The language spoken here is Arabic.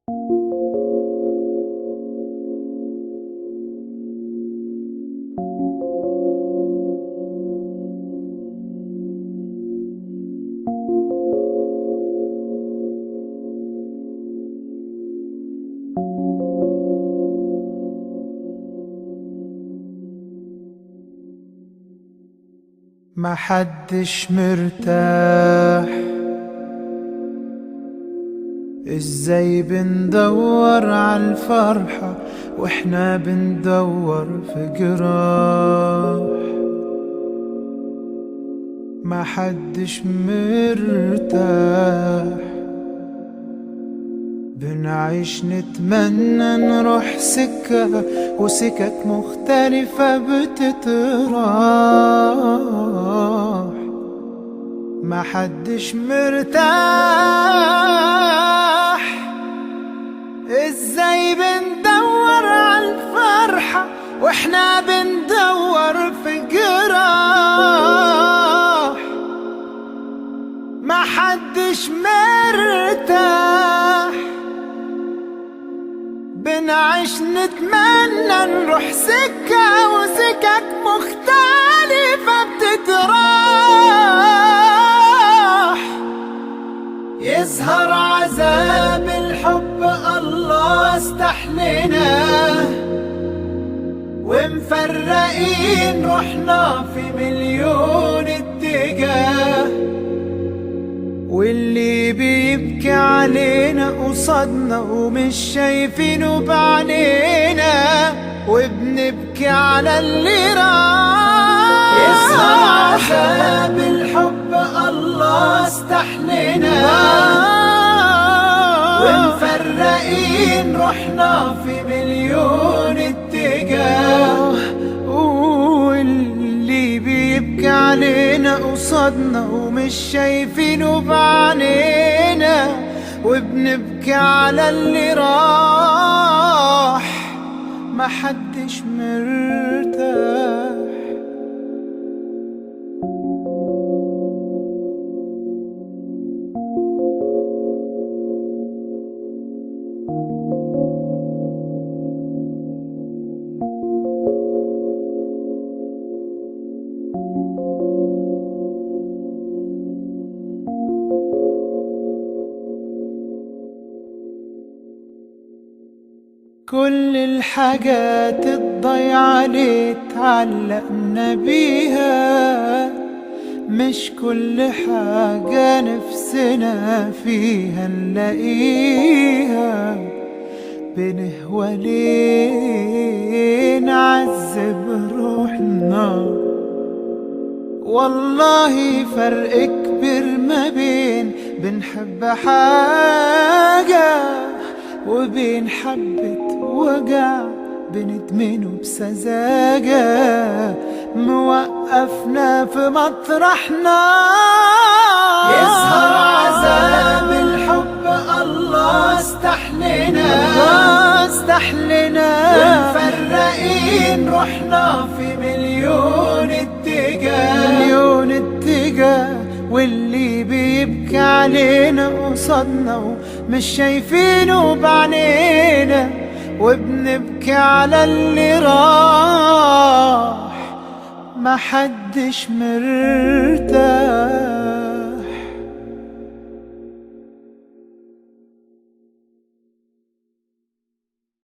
ما حدش مرتاح. ازاي بندور عالفرحة واحنا بندور في جراح؟ ما حدش مرتاح. بنعيش نتمنى نروح سكة وسكك مختلفة بتتراح. ما حدش مرتاح. ازاي بندور عالفرحة واحنا بندور في جراح؟ ما حدش مرتاح. بنعيش نتمنى نروح سكة وسكك مختلفة بتتراح. يظهر عذاب الحب الله استحلنا ومفرقين روحنا في مليون اتجاه. واللي بيبكي علينا قصادنا ومش شايفينه بعينينا وبنبكي على اللي راح. يظهر عذاب الحب الله استحلنا ومفرقين روحنا في مليون اتجاه. واللي بيبكي علينا قصادنا ومش شايفينه بعينينا وبنبكي على اللي راح. ما حدش مرتاح. كل الحاجات الضيعة اللي اتعلقنا بيها مش كل حاجة نفسنا فيها نلاقيها. بنهوى ليه نعذب روحنا؟ والله فرق كبير ما بين بنحب حاجة وبين حبة وجع بندمنه بسذاجة. موقفنا في مطرحنا. يظهر عذاب الحب الله استحلنا ومفرقين روحنا في مليون اتجاه. واللي بيبكي علينا قصادنا ومش شايفينه بعينينا وبنبكي على اللي راح. ما حدش مرتاح.